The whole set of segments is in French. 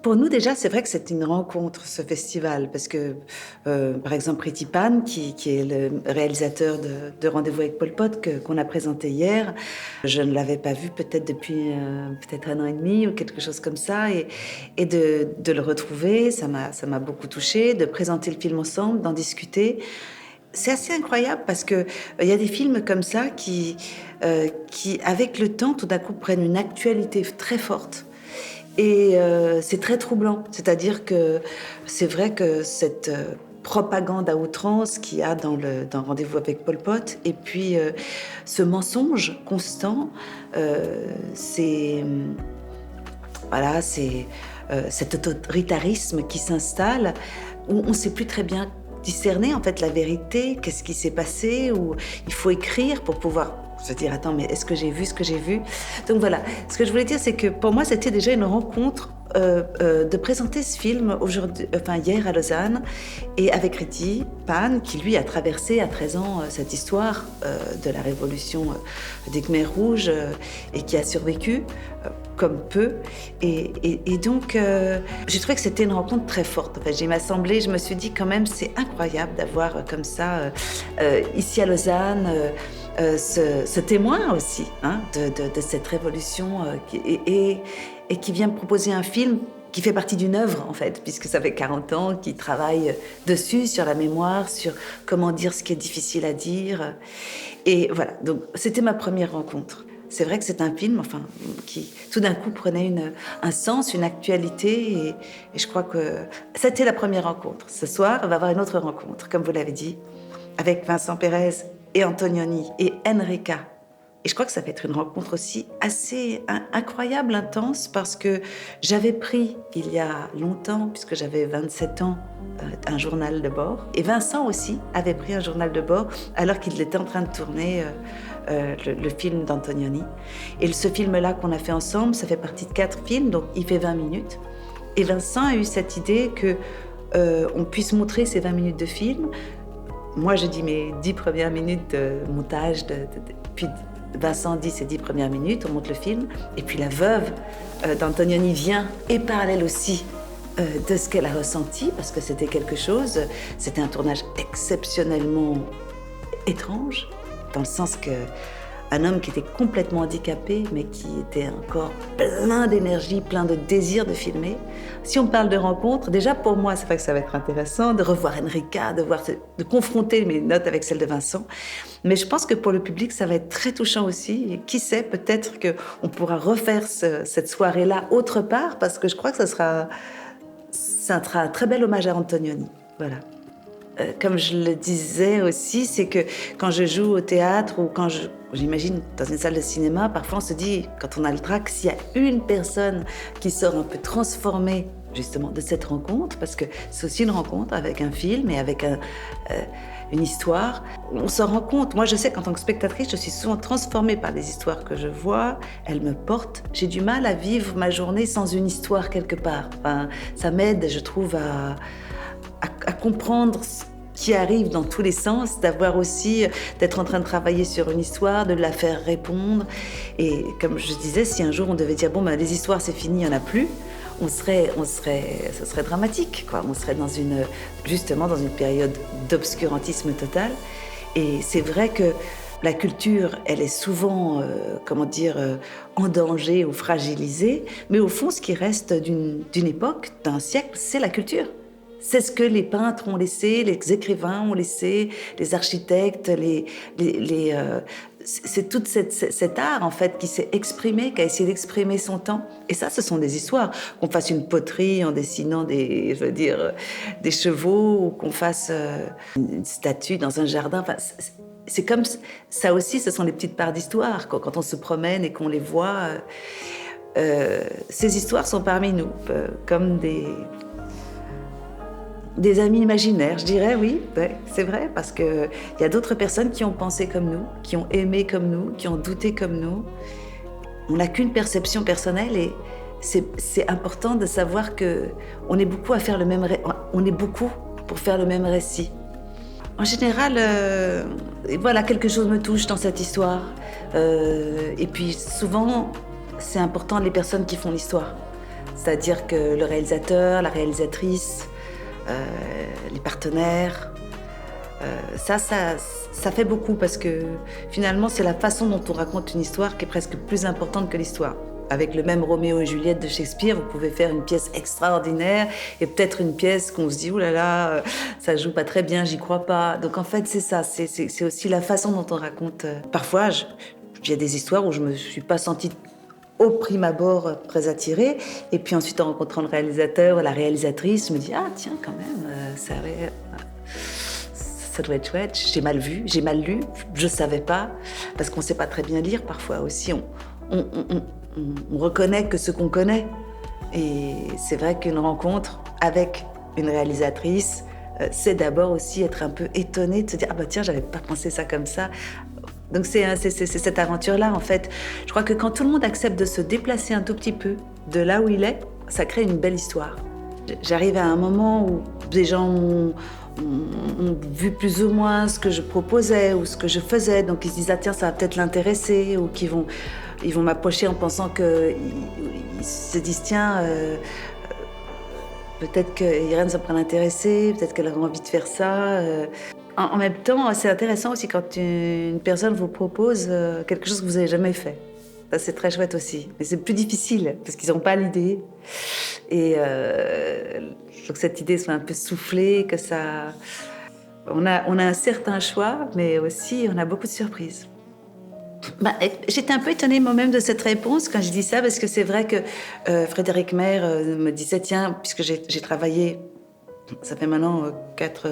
Pour nous, déjà, c'est vrai que c'est une rencontre, ce festival, parce que, par exemple, Priti Pan, qui est le réalisateur de Rendez-vous avec Pol Pot, qu'on a présenté hier, je ne l'avais pas vu peut-être depuis peut-être 1 an et demi ou quelque chose comme ça, et de le retrouver, ça m'a beaucoup touchée, de présenter le film ensemble, d'en discuter. C'est assez incroyable parce que il y a des films comme ça qui, avec le temps, tout d'un coup, prennent une actualité très forte. Et c'est très troublant. C'est-à-dire que c'est vrai que cette propagande à outrance qu'il y a dans Rendez-vous avec Pol Pot, et puis ce mensonge constant, c'est voilà, c'est cet autoritarisme qui s'installe, où on ne sait plus très bien discerner en fait la vérité, qu'est-ce qui s'est passé, ou il faut écrire pour pouvoir se dire attends, mais est-ce que j'ai vu ce que j'ai vu? Donc voilà, ce que je voulais dire, c'est que pour moi c'était déjà une rencontre de présenter ce film aujourd'hui, enfin hier à Lausanne, et avec Priti Pan, qui lui a traversé à 13 ans cette histoire de la révolution des Khmers rouges, et qui a survécu comme peu. Et donc, j'ai trouvé que c'était une rencontre très forte. En fait, j'ai m'assemblée, je me suis dit quand même, c'est incroyable d'avoir comme ça, ici à Lausanne, ce témoin aussi hein, de cette révolution et qui vient me proposer un film qui fait partie d'une œuvre, en fait, puisque ça fait 40 ans qu'il travaille dessus, sur la mémoire, sur comment dire ce qui est difficile à dire. Et voilà, donc c'était ma première rencontre. C'est vrai que c'est un film, enfin, qui tout d'un coup prenait un sens, une actualité, et je crois que c'était la première rencontre. Ce soir, on va avoir une autre rencontre, comme vous l'avez dit, avec Vincent Pérez et Antonioni et Enrica. Et je crois que ça va être une rencontre aussi assez incroyable, intense, parce que j'avais pris, il y a longtemps, puisque j'avais 27 ans, un journal de bord. Et Vincent aussi avait pris un journal de bord alors qu'il était en train de tourner le film d'Antonioni. Et ce film-là qu'on a fait ensemble, ça fait partie de 4 films, donc il fait 20 minutes. Et Vincent a eu cette idée que on puisse montrer ces 20 minutes de film. Moi, je dis mes 10 premières minutes de montage, puis Vincent dit ses 10 premières minutes, on monte le film, et puis la veuve d'Antonioni vient, et parallèle aussi de ce qu'elle a ressenti, parce que c'était quelque chose, c'était un tournage exceptionnellement étrange, dans le sens que un homme qui était complètement handicapé, mais qui était encore plein d'énergie, plein de désir de filmer. Si on parle de rencontres, déjà pour moi, c'est vrai que ça va être intéressant de revoir Enrica, de confronter mes notes avec celles de Vincent. Mais je pense que pour le public, ça va être très touchant aussi. Et qui sait, peut-être qu'on pourra refaire cette soirée-là autre part, parce que je crois que ça sera un très bel hommage à Antonioni. Voilà. Comme je le disais aussi, c'est que quand je joue au théâtre ou quand j'imagine dans une salle de cinéma, parfois on se dit, quand on a le trac, s'il y a une personne qui sort un peu transformée justement de cette rencontre, parce que c'est aussi une rencontre avec un film et avec une histoire, on s'en rend compte. Moi, je sais qu'en tant que spectatrice, je suis souvent transformée par les histoires que je vois, elles me portent. J'ai du mal à vivre ma journée sans une histoire quelque part. Enfin, ça m'aide, je trouve, à comprendre ce qui arrive dans tous les sens, d'être en train de travailler sur une histoire, de la faire répondre. Et comme je disais, si un jour on devait dire, bon, ben, les histoires c'est fini, il n'y en a plus, ce serait dramatique, quoi. On serait justement dans une période d'obscurantisme total. Et c'est vrai que la culture, elle est souvent, en danger ou fragilisée, mais au fond, ce qui reste d'une époque, d'un siècle, c'est la culture. C'est ce que les peintres ont laissé, les écrivains ont laissé, les architectes, c'est tout cet art en fait qui s'est exprimé, qui a essayé d'exprimer son temps. Et ça, ce sont des histoires. Qu'on fasse une poterie en dessinant des chevaux, ou qu'on fasse une statue dans un jardin. Enfin, c'est comme ça aussi, ce sont les petites parts d'histoire. Quand on se promène et qu'on les voit, ces histoires sont parmi nous, comme des amis imaginaires, je dirais, oui, ouais, c'est vrai, parce qu'il y a d'autres personnes qui ont pensé comme nous, qui ont aimé comme nous, qui ont douté comme nous. On n'a qu'une perception personnelle, et c'est important de savoir qu'on est beaucoup on est beaucoup pour faire le même récit. En général, voilà, quelque chose me touche dans cette histoire. Et puis souvent, c'est important les personnes qui font l'histoire. C'est-à-dire que le réalisateur, la réalisatrice, les partenaires, ça fait beaucoup parce que finalement, c'est la façon dont on raconte une histoire qui est presque plus importante que l'histoire. Avec le même Roméo et Juliette de Shakespeare, vous pouvez faire une pièce extraordinaire et peut-être une pièce qu'on se dit « Ouh là là, ça joue pas très bien, j'y crois pas ». Donc en fait, c'est ça, c'est aussi la façon dont on raconte. Parfois, il y a des histoires où je me suis pas sentie au prime abord très attirée. Et puis ensuite, en rencontrant le réalisateur ou la réalisatrice, je me dis « Ah tiens, quand même, ça doit être chouette. J'ai mal vu, j'ai mal lu, je savais pas. » Parce qu'on sait pas très bien lire parfois aussi. On reconnaît que ce qu'on connaît. Et c'est vrai qu'une rencontre avec une réalisatrice, c'est d'abord aussi être un peu étonné de se dire « Ah bah tiens, j'avais pas pensé ça comme ça ». Donc c'est cette aventure-là, en fait. Je crois que quand tout le monde accepte de se déplacer un tout petit peu de là où il est, ça crée une belle histoire. J'arrive à un moment où des gens ont vu plus ou moins ce que je proposais ou ce que je faisais, donc ils se disent « Ah tiens, ça va peut-être l'intéresser » ou ils vont m'approcher en pensant qu'ils se disent « Tiens, peut-être qu'Irène, ça pourrait l'intéresser, peut-être qu'elle aurait envie de faire ça. » En même temps, c'est intéressant aussi quand une personne vous propose quelque chose que vous n'avez jamais fait. Ça, c'est très chouette aussi. Mais c'est plus difficile parce qu'ils n'ont pas l'idée. Et je trouve que cette idée soit un peu soufflée, que ça... On a un certain choix, mais aussi on a beaucoup de surprises. J'étais un peu étonnée moi-même de cette réponse quand je dis ça, parce que c'est vrai que Frédéric Maire me disait, tiens, puisque j'ai travaillé, ça fait maintenant 4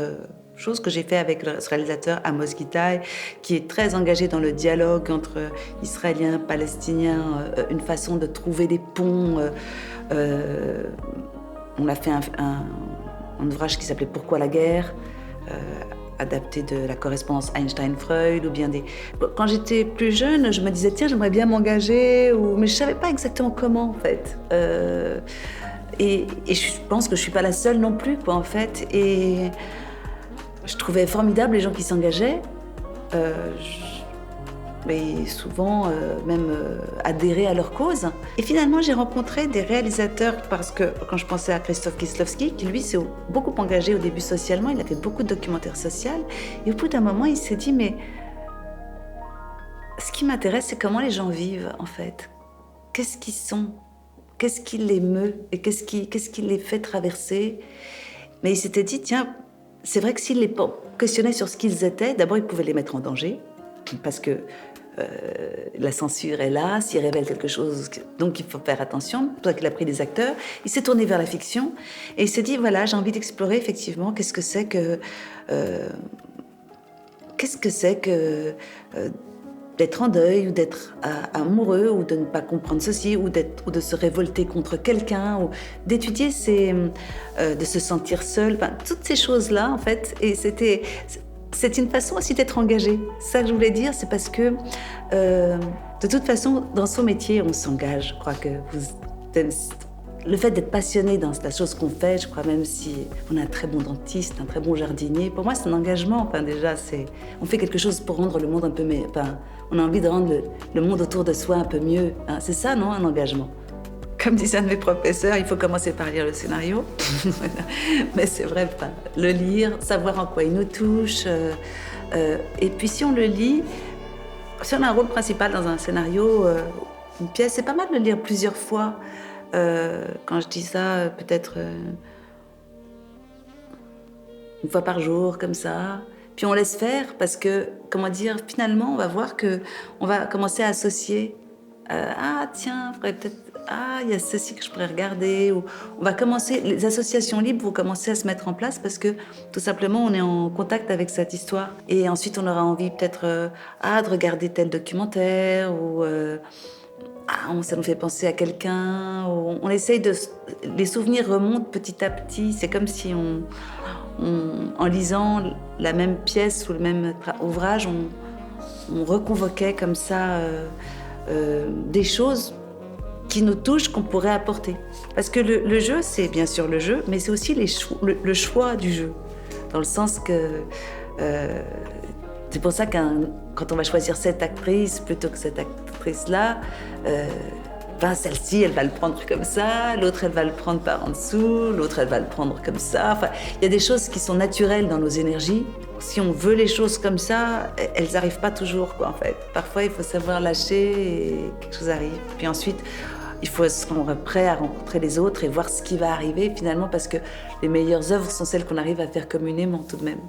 choses que j'ai fait avec ce réalisateur Amos Gitaï, qui est très engagé dans le dialogue entre Israéliens, Palestiniens, une façon de trouver des ponts. On a fait un ouvrage qui s'appelait « Pourquoi la guerre ?» adapté de la correspondance Einstein-Freud, ou bien des... Quand j'étais plus jeune, je me disais, tiens, j'aimerais bien m'engager, mais je ne savais pas exactement comment, en fait. Et je pense que je ne suis pas la seule non plus, quoi, en fait. Et je trouvais formidable les gens qui s'engageaient, mais souvent même adhérer à leur cause. Et finalement, j'ai rencontré des réalisateurs, parce que quand je pensais à Krzysztof Kieślowski, qui lui s'est beaucoup engagé au début socialement, il a fait beaucoup de documentaires sociaux, et au bout d'un moment, il s'est dit, mais ce qui m'intéresse, c'est comment les gens vivent, en fait. Qu'est-ce qu'ils sont? Qu'est-ce qui les meut? Et qu'est-ce qui les fait traverser? Mais il s'était dit, tiens, c'est vrai que s'il les questionnait sur ce qu'ils étaient, d'abord, il pouvait les mettre en danger, parce que la censure est là, s'il révèle quelque chose, donc il faut faire attention. C'est pour ça qu'il a pris des acteurs. Il s'est tourné vers la fiction et il s'est dit, voilà, j'ai envie d'explorer effectivement qu'est-ce que c'est que d'être en deuil, ou d'être amoureux, ou de ne pas comprendre ceci, ou de se révolter contre quelqu'un, ou d'étudier de se sentir seul, enfin, toutes ces choses-là, en fait. Et c'est une façon aussi d'être engagé. Ça que je voulais dire, c'est parce que, de toute façon, dans son métier, on s'engage. Je crois que le fait d'être passionné dans la chose qu'on fait, je crois, même si on a un très bon dentiste, un très bon jardinier, pour moi, c'est un engagement. Enfin, déjà, on fait quelque chose pour rendre le monde un peu mieux. Enfin, on a envie de rendre le monde autour de soi un peu mieux. Hein. C'est ça, non, un engagement? Comme disait un de mes professeurs, il faut commencer par lire le scénario. Mais c'est vrai, le lire, savoir en quoi il nous touche. Et puis si on le lit, si on a un rôle principal dans un scénario, une pièce, c'est pas mal de le lire plusieurs fois. Quand je dis ça, peut-être une fois par jour, comme ça. Puis on laisse faire parce que, comment dire, finalement, on va voir qu'on va commencer à associer. Ah tiens, peut-être... Ah, il y a ceci que je pourrais regarder. Ou on va commencer, les associations libres vont commencer à se mettre en place parce que tout simplement on est en contact avec cette histoire. Et ensuite on aura envie peut-être de regarder tel documentaire, ou ça nous fait penser à quelqu'un. On essaye les souvenirs remontent petit à petit. C'est comme si en lisant la même pièce ou le même ouvrage, on reconvoquait comme ça des choses qui nous touchent, qu'on pourrait apporter. Parce que le jeu, c'est bien sûr le jeu, mais c'est aussi le choix du jeu. Dans le sens que... c'est pour ça quand on va choisir cette actrice plutôt que cette actrice-là, Enfin, celle-ci, elle va le prendre comme ça, l'autre, elle va le prendre par en dessous, l'autre, elle va le prendre comme ça. Enfin, il y a des choses qui sont naturelles dans nos énergies. Si on veut les choses comme ça, elles n'arrivent pas toujours, quoi, en fait. Parfois, il faut savoir lâcher et quelque chose arrive. Puis ensuite, il faut être prêt à rencontrer les autres et voir ce qui va arriver, finalement, parce que les meilleures œuvres sont celles qu'on arrive à faire communément, tout de même.